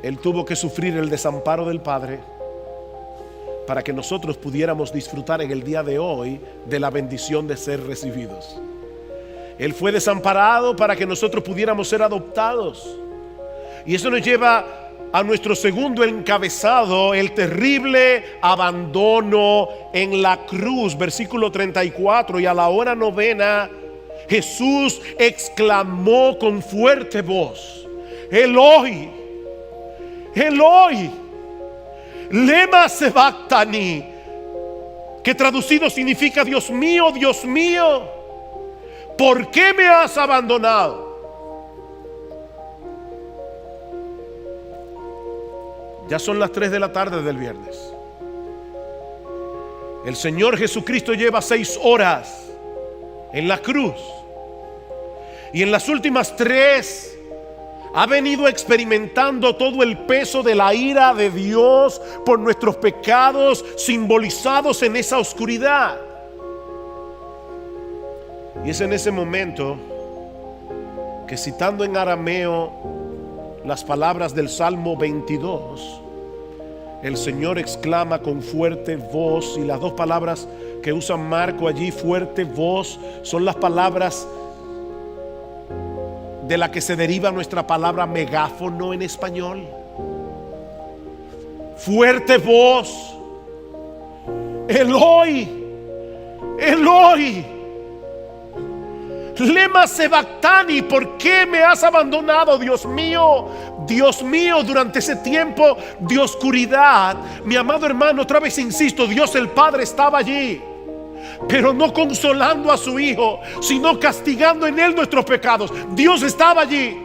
Él tuvo que sufrir el desamparo del Padre para que nosotros pudiéramos disfrutar en el día de hoy de la bendición de ser recibidos. Él fue desamparado para que nosotros pudiéramos ser adoptados. Y eso nos lleva a nuestro segundo encabezado, el terrible abandono en la cruz, versículo 34. Y a la hora novena, Jesús exclamó con fuerte voz: Eloi, Eloi, lema sabactani, que traducido significa: Dios mío, ¿por qué me has abandonado? Ya son las 3 de la tarde del viernes. El Señor Jesucristo lleva 6 horas en la cruz, y en las últimas 3 ha venido experimentando todo el peso de la ira de Dios por nuestros pecados, simbolizados en esa oscuridad. Y es en ese momento que, citando en arameo las palabras del Salmo 22, el Señor exclama con fuerte voz. Y las 2 palabras que usa Marco allí, fuerte voz, son las palabras de la que se deriva nuestra palabra megáfono en español. Fuerte voz: Eloi, Eloi, lema sabactani, ¿por qué me has abandonado? Dios mío, durante ese tiempo de oscuridad, mi amado hermano, otra vez insisto, Dios el Padre estaba allí, pero no consolando a su Hijo, sino castigando en Él nuestros pecados. Dios estaba allí.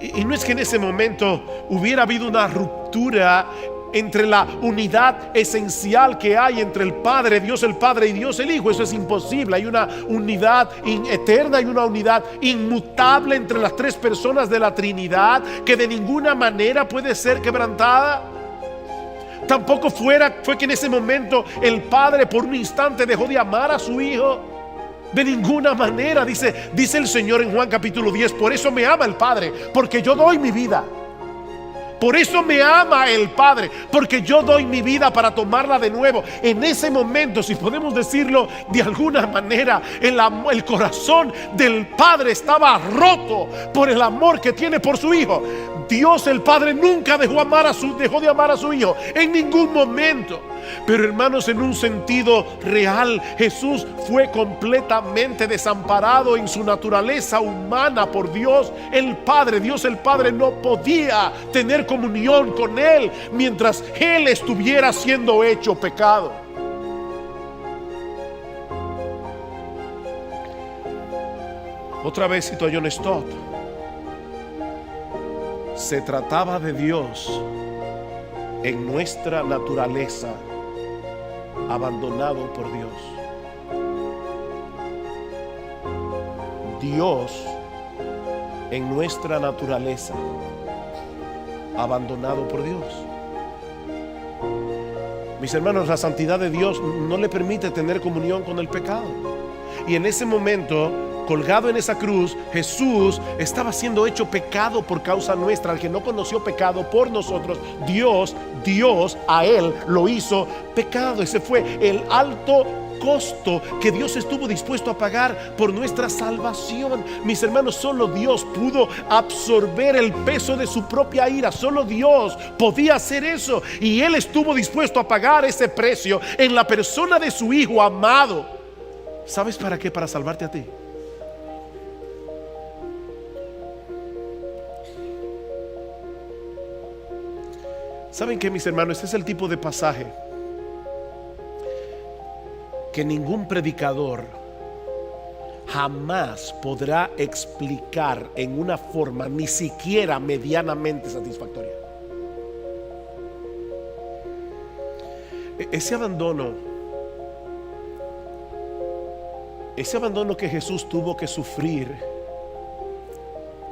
Y no es que en ese momento hubiera habido una ruptura entre la unidad esencial que hay entre el Padre, Dios el Padre, y Dios el Hijo. Eso es imposible. Hay una unidad eterna, hay una unidad inmutable entre las 3 personas de la Trinidad, que de ninguna manera puede ser quebrantada. Tampoco fue que en ese momento el Padre por un instante dejó de amar a su Hijo. De ninguna manera. Dice el Señor en Juan capítulo 10: por eso me ama el Padre, porque yo doy mi vida. Por eso me ama el Padre, porque yo doy mi vida para tomarla de nuevo. En ese momento, si podemos decirlo de alguna manera, el corazón del Padre estaba roto por el amor que tiene por su Hijo. Dios el Padre nunca dejó de amar a su Hijo en ningún momento. Pero hermanos, en un sentido real, Jesús fue completamente desamparado en su naturaleza humana por Dios el Padre. Dios el Padre no podía tener comunión con Él mientras Él estuviera siendo hecho pecado. Otra vez cito a John Stott: se trataba de Dios en nuestra naturaleza, abandonado por Dios. Dios en nuestra naturaleza, abandonado por Dios. Mis hermanos, la santidad de Dios no le permite tener comunión con el pecado. Y en ese momento, colgado en esa cruz, Jesús estaba siendo hecho pecado por causa nuestra. Al que no conoció pecado por nosotros, Dios a Él lo hizo pecado. Ese fue el alto costo que Dios estuvo dispuesto a pagar por nuestra salvación. Mis hermanos, solo Dios pudo absorber el peso de su propia ira. Solo Dios podía hacer eso, y Él estuvo dispuesto a pagar ese precio en la persona de su Hijo amado. ¿Sabes para qué? Para salvarte a ti. ¿Saben qué, mis hermanos? Este es el tipo de pasaje que ningún predicador jamás podrá explicar en una forma ni siquiera medianamente satisfactoria. Ese abandono que Jesús tuvo que sufrir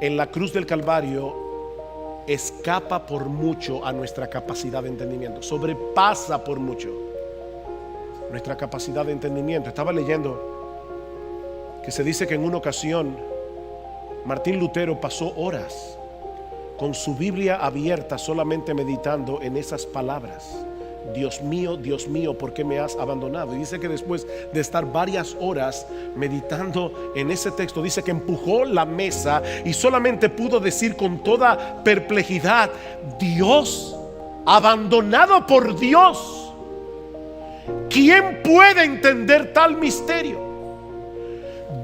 en la cruz del Calvario escapa por mucho a nuestra capacidad de entendimiento, sobrepasa por mucho nuestra capacidad de entendimiento. Estaba leyendo que se dice que en una ocasión Martín Lutero pasó horas con su Biblia abierta, solamente meditando en esas palabras: Dios mío, ¿por qué me has abandonado? Y dice que después de estar varias horas meditando en ese texto, dice que empujó la mesa y solamente pudo decir con toda perplejidad: Dios, abandonado por Dios. ¿Quién puede entender tal misterio?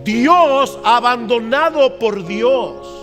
Dios abandonado por Dios.